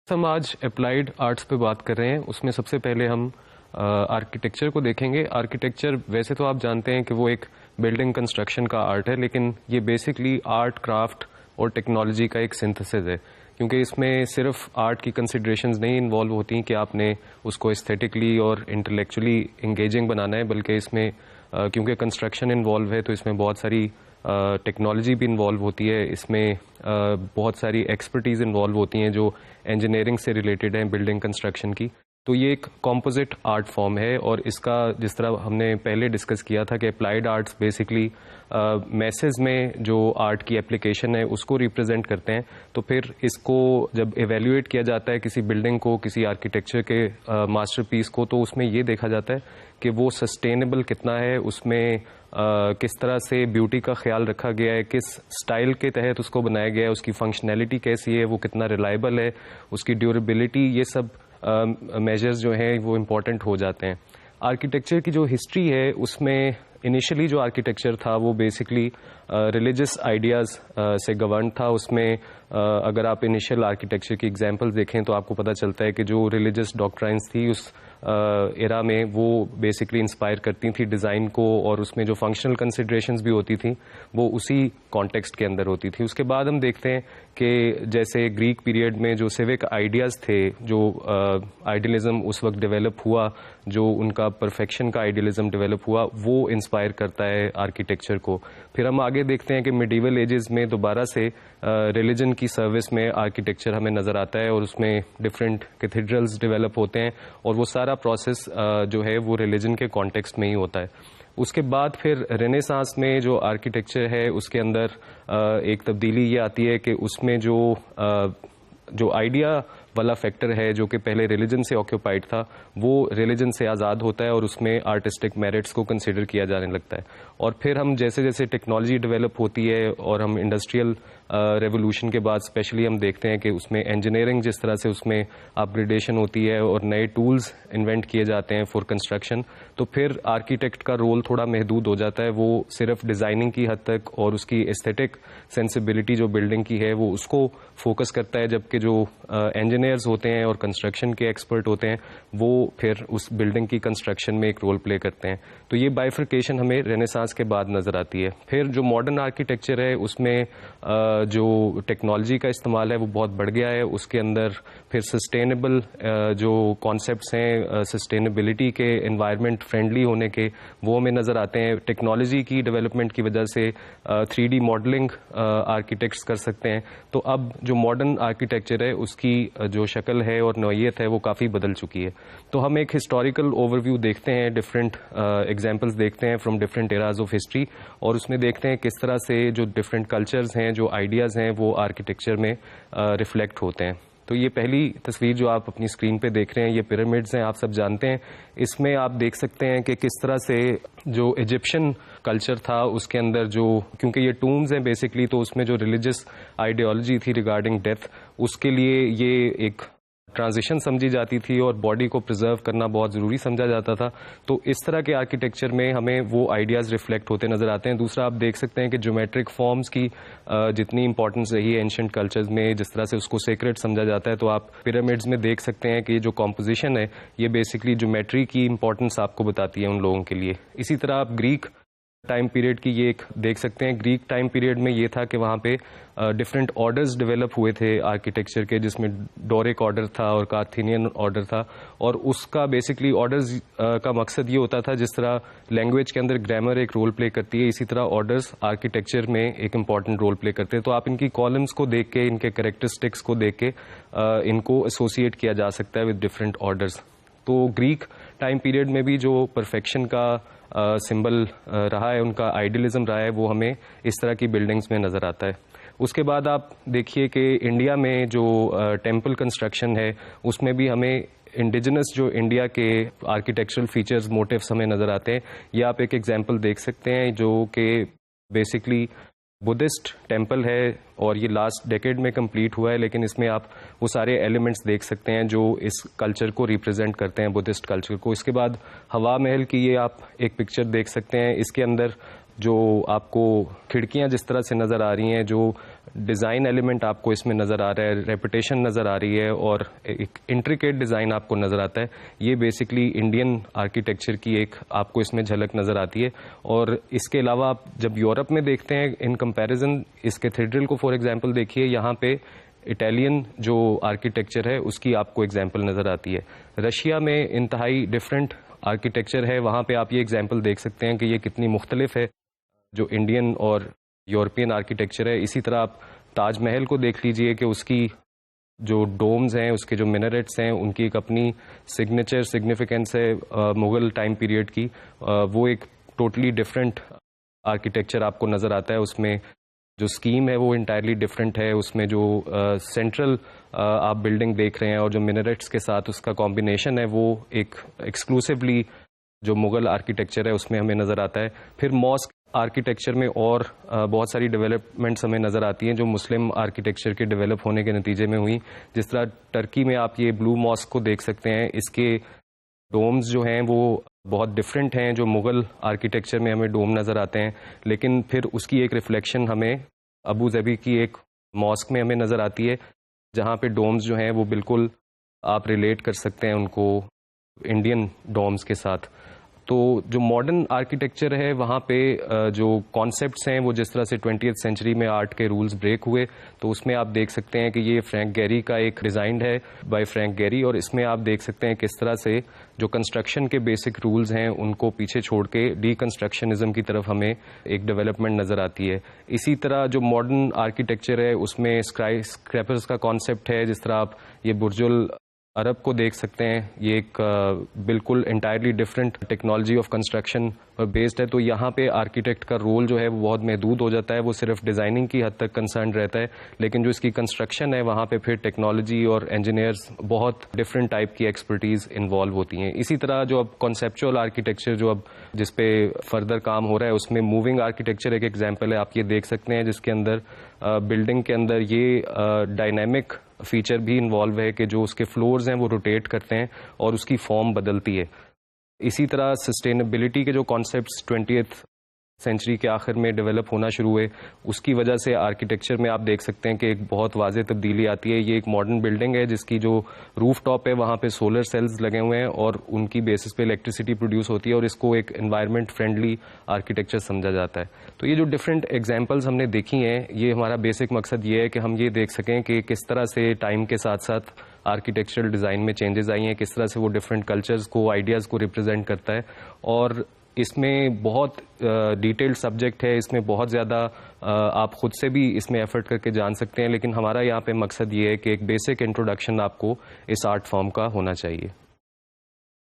हम आज applied arts पे बात कर रहे हैं। उसमें सबसे पहले हम आर्किटेक्चर को देखेंगे। आर्किटेक्चर वैसे तो आप जानते हैं कि वो एक बिल्डिंग कंस्ट्रक्शन का आर्ट है, लेकिन ये बेसिकली आर्ट, क्राफ्ट और टेक्नोलॉजी का एक सिंथेसिस है, क्योंकि इसमें सिर्फ आर्ट की कंसिडरेशंस नहीं इन्वॉल्व होती कि आपने उसको एस्थेटिकली और इंटेलेक्चुअली इंगेजिंग बनाना है, बल्कि इसमें क्योंकि कंस्ट्रक्शन इन्वॉल्व है तो इसमें बहुत सारी टेक्नोलॉजी भी इन्वॉल्व होती है। इसमें बहुत सारी एक्सपर्टीज़ इन्वॉल्व होती हैं जो इंजीनियरिंग से रिलेटेड हैं, बिल्डिंग कंस्ट्रक्शन की। तो ये एक कॉम्पोजिट आर्ट फॉर्म है और इसका जिस तरह हमने पहले डिस्कस किया था कि अप्लाइड आर्ट्स बेसिकली मैसेज में जो आर्ट की एप्लीकेशन है उसको रिप्रेजेंट करते हैं। तो फिर इसको जब एवेल्युएट किया जाता है किसी बिल्डिंग को, किसी आर्किटेक्चर के मास्टरपीस को, तो उसमें ये देखा जाता है कि वो सस्टेनेबल कितना है, उसमें किस तरह से ब्यूटी का ख्याल रखा गया है, किस स्टाइल के तहत उसको बनाया गया है, उसकी फंक्शनैलिटी कैसी है, वो कितना रिलायबल है, उसकी ड्यूरेबिलिटी, ये सब मेजर्स जो हैं वो इम्पॉर्टेंट हो जाते हैं। आर्किटेक्चर की जो हिस्ट्री है उसमें इनिशियली जो आर्किटेक्चर था वो बेसिकली रिलीजियस आइडियाज़ से गवर्न था। उसमें अगर आप इनिशियल आर्किटेक्चर की एग्जांपल्स देखें तो आपको पता चलता है कि जो रिलीजियस डॉक्ट्राइन्स थी उस एरा में वो बेसिकली इंस्पायर करती थी डिज़ाइन को, और उसमें जो फंक्शनल कंसिडरेशंस भी होती थी वो उसी कॉन्टेक्स्ट के अंदर होती थी। उसके बाद हम देखते हैं कि जैसे ग्रीक पीरियड में जो सिविक आइडियाज़ थे, जो आइडियलिज्म उस वक्त डेवलप हुआ, जो उनका परफेक्शन का आइडियलिज्म डेवलप हुआ, वो इंस्पायर करता है आर्किटेक्चर को। फिर हम आगे देखते हैं कि मिडीवल एजेस में दोबारा से रिलीजन की सर्विस में आर्किटेक्चर हमें नज़र आता है और उसमें डिफरेंट कैथेड्रल्स डेवलप होते हैं और वो सारा प्रोसेस जो है वो रिलीजन के कॉन्टेक्स्ट में ही होता है। उसके बाद फिर रेनेसांस में जो आर्किटेक्चर है उसके अंदर एक तब्दीली ये आती है कि उसमें जो आइडिया वाला फैक्टर है जो कि पहले रिलीजन से ऑक्यूपाइड था, वो रिलीजन से आज़ाद होता है और उसमें आर्टिस्टिक मेरिट्स को कंसीडर किया जाने लगता है। और फिर हम जैसे जैसे टेक्नोलॉजी डेवलप होती है और हम इंडस्ट्रियल रेवोल्यूशन के बाद स्पेशली हम देखते हैं कि उसमें इंजीनियरिंग जिस तरह से उसमें अपग्रेडेशन होती है और नए टूल्स इन्वेंट किए जाते हैं फॉर कंस्ट्रक्शन, तो फिर आर्किटेक्ट का रोल थोड़ा महदूद हो जाता है। वो सिर्फ डिज़ाइनिंग की हद तक और उसकी एस्थेटिक सेंसिबिलिटी जो बिल्डिंग की है वो उसको फोकस करता है, जबकि जो इंजीनियर्स होते हैं और कंस्ट्रक्शन के एक्सपर्ट होते हैं वो फिर उस बिल्डिंग की कंस्ट्रक्शन में एक रोल प्ले करते हैं। तो ये बाइफर्केशन हमें रेनेसांस के बाद नज़र आती है। फिर जो मॉडर्न आर्किटेक्चर है उसमें जो टेक्नोलॉजी का इस्तेमाल है वो बहुत बढ़ गया है। उसके अंदर फिर सस्टेनेबल जो कॉन्सेप्ट्स हैं, सस्टेनेबिलिटी के, एनवायरनमेंट फ्रेंडली होने के, वो हमें नज़र आते हैं। टेक्नोलॉजी की डेवलपमेंट की वजह से 3D मॉडलिंग आर्किटेक्ट्स कर सकते हैं। तो अब जो मॉडर्न आर्किटेक्चर है उसकी जो शक्ल है और नौइयत है वो काफ़ी बदल चुकी है। तो हम एक हिस्टोरिकल ओवरव्यू देखते हैं, डिफरेंट एग्जांपल्स देखते हैं from different eras of history, और उसमें देखते हैं किस तरह से जो डिफरेंट कल्चर्स हैं, जो आइडियाज़ हैं, वो आर्किटेक्चर में रिफ्लेक्ट होते हैं। तो ये पहली तस्वीर जो आप अपनी स्क्रीन पे देख रहे हैं ये पिरामिड्स हैं, आप सब जानते हैं। इसमें आप देख सकते हैं कि किस तरह से जो इजिप्शियन कल्चर था उसके अंदर जो, क्योंकि ये टूम्स हैं बेसिकली, तो उसमें जो रिलीजियस आइडियोलॉजी थी रिगार्डिंग डेथ, उसके लिए ये एक ट्रांजिशन समझी जाती थी और बॉडी को प्रिजर्व करना बहुत ज़रूरी समझा जाता था। तो इस तरह के आर्किटेक्चर में हमें वो आइडियाज़ रिफ्लेक्ट होते नज़र आते हैं। दूसरा, आप देख सकते हैं कि ज्योमेट्रिक फॉर्म्स की जितनी इंपॉर्टेंस रही है एंशिएंट कल्चर्स में, जिस तरह से उसको सेक्रेट समझा जाता है, तो आप पिरामिड्स में देख सकते हैं कि जो कॉम्पोजिशन है ये बेसिकली ज्योमेट्री की इंपॉर्टेंस आपको बताती है उन लोगों के लिए। इसी तरह आप ग्रीक टाइम पीरियड की ये एक देख सकते हैं। ग्रीक टाइम पीरियड में ये था कि वहाँ पे डिफरेंट ऑर्डर्स डेवलप हुए थे आर्किटेक्चर के, जिसमें डोरिक ऑर्डर था और कार्थीनियन ऑर्डर था, और उसका बेसिकली ऑर्डर्स का मकसद ये होता था, जिस तरह लैंग्वेज के अंदर ग्रामर एक रोल प्ले करती है, इसी तरह ऑर्डर्स आर्किटेक्चर में एक इंपॉर्टेंट रोल प्ले करते हैं। तो आप इनकी कॉलम्स को देख के, इनके कैरेक्टरिस्टिक्स को देख के इनको एसोसिएट किया जा सकता है विद डिफरेंट ऑर्डर्स। तो ग्रीक टाइम पीरियड में भी जो परफेक्शन का सिंबल रहा है, उनका आइडियलिज्म रहा है, वो हमें इस तरह की बिल्डिंग्स में नज़र आता है। उसके बाद आप देखिए कि इंडिया में जो टेम्पल कंस्ट्रक्शन है उसमें भी हमें इंडिजिनस जो इंडिया के आर्किटेक्चरल फीचर्स, मोटिव्स हमें नज़र आते हैं। ये आप एक एग्जांपल देख सकते हैं जो कि बेसिकली बुद्धिस्ट टेम्पल है और ये लास्ट डेकेड में कंप्लीट हुआ है, लेकिन इसमें आप वो सारे एलिमेंट्स देख सकते हैं जो इस कल्चर को रिप्रेजेंट करते हैं, बुद्धिस्ट कल्चर को। इसके बाद हवा महल की ये आप एक पिक्चर देख सकते हैं। इसके अंदर जो आपको खिड़कियां जिस तरह से नज़र आ रही हैं, जो डिज़ाइन एलिमेंट आपको इसमें नज़र आ रहा है, रेपिटेशन नज़र आ रही है और एक इंट्रिकेट डिज़ाइन आपको नज़र आता है, ये बेसिकली इंडियन आर्किटेक्चर की एक आपको इसमें झलक नज़र आती है। और इसके अलावा आप जब यूरोप में देखते हैं इन कंपैरिजन, इस कैथेड्रल को फॉर एग्जांपल देखिए, यहाँ पे इटालियन जो आर्किटेक्चर है उसकी आपको एग्जांपल नज़र आती है। रशिया में इंतहाई डिफरेंट आर्किटेक्चर है, वहाँ पे आप ये एग्जांपल देख सकते हैं कि ये कितनी मुख्तलिफ है जो इंडियन और यूरोपियन आर्किटेक्चर है। इसी तरह आप ताजमहल को देख लीजिए कि उसकी जो डोम्स हैं, उसके जो मिनरेट्स हैं, उनकी एक अपनी सिग्नेचर सिग्निफिकेंस है मुग़ल टाइम पीरियड की। वो एक टोटली डिफरेंट आर्किटेक्चर आपको नज़र आता है। उसमें जो स्कीम है वो इंटायरली डिफरेंट है। उसमें जो सेंट्रल आप बिल्डिंग देख रहे हैं और जो मिनरेट्स के साथ उसका कॉम्बिनेशन है, वो एक एक्सक्लूसिवली जो मुग़ल आर्किटेक्चर है उसमें हमें नज़र आता है। फिर मॉस्क आर्किटेक्चर में और बहुत सारी डेवलपमेंट्स हमें नज़र आती हैं जो मुस्लिम आर्किटेक्चर के डेवलप होने के नतीजे में हुई। जिस तरह टर्की में आप ये ब्लू मॉस्क को देख सकते हैं, इसके डोम्स जो हैं वो बहुत डिफरेंट हैं। जो मुग़ल आर्किटेक्चर में हमें डोम नज़र आते हैं, लेकिन फिर उसकी एक रिफ्लेक्शन हमें अबू धाबी की एक मॉस्क में हमें नज़र आती है, जहाँ पे डोम्स जो हैं वो बिल्कुल आप रिलेट कर सकते हैं उनको इंडियन डोम्स के साथ। तो जो मॉडर्न आर्किटेक्चर है वहाँ पे जो कॉन्सेप्ट्स हैं वो जिस तरह से 20th सेंचुरी में आर्ट के रूल्स ब्रेक हुए, तो उसमें आप देख सकते हैं कि ये फ्रैंक गैरी का एक डिज़ाइन है बाय फ्रैंक गैरी, और इसमें आप देख सकते हैं किस तरह से जो कंस्ट्रक्शन के बेसिक रूल्स हैं उनको पीछे छोड़ के डीकंस्ट्रक्शनिज्म की तरफ हमें एक डेवलपमेंट नज़र आती है। इसी तरह जो मॉडर्न आर्किटेक्चर है उसमें स्काई स्क्रैपर्स का कॉन्सेप्ट है। जिस तरह आप ये बुर्जुल अरब को देख सकते हैं, ये एक बिल्कुल entirely different technology of construction पर बेस्ड है। तो यहाँ पे आर्किटेक्ट का रोल जो है वो बहुत महदूद हो जाता है, वो सिर्फ डिज़ाइनिंग की हद तक कंसर्न रहता है, लेकिन जो इसकी कंस्ट्रक्शन है वहाँ पे फिर टेक्नोलॉजी और इंजीनियर्स बहुत डिफरेंट टाइप की एक्सपर्टीज़ इन्वॉल्व होती हैं। इसी तरह जो अब कॉन्सेप्चुअल आर्किटेक्चर जो अब जिस पे फर्दर काम हो रहा है, उसमें मूविंग आर्किटेक्चर एक एग्जाम्पल है। आप ये देख सकते हैं जिसके अंदर बिल्डिंग के अंदर ये डायनामिक फीचर भी इन्वॉल्व है कि जो उसके फ्लोर्स हैं वो रोटेट करते हैं और उसकी फॉर्म बदलती है। इसी तरह सस्टेनेबिलिटी के जो कॉन्सेप्ट्स 20th सेंचुरी के आखिर में डेवलप होना शुरू हुए, उसकी वजह से आर्किटेक्चर में आप देख सकते हैं कि एक बहुत वाज़ेह तब्दीली आती है। ये एक मॉडर्न बिल्डिंग है जिसकी जो रूफ टॉप है वहाँ पे सोलर सेल्स लगे हुए हैं और उनकी बेसिस पे इलेक्ट्रिसिटी प्रोड्यूस होती है, और इसको एक एनवायरनमेंट फ्रेंडली आर्किटेक्चर समझा जाता है। तो ये जो डिफरेंट एग्जाम्पल्स हमने देखी हैं, ये हमारा बेसिक मकसद ये है कि हम ये देख सकें कि किस तरह से टाइम के साथ साथ आर्किटेक्चरल डिज़ाइन में चेंजेस आई हैं, किस तरह से वो डिफरेंट कल्चर्स को, आइडियाज़ को रिप्रेजेंट करता है। और इसमें बहुत डिटेल्ड सब्जेक्ट है, इसमें बहुत ज़्यादा आप ख़ुद से भी इसमें एफर्ट करके जान सकते हैं, लेकिन हमारा यहाँ पे मकसद ये है कि एक बेसिक इंट्रोडक्शन आपको इस आर्ट फॉर्म का होना चाहिए।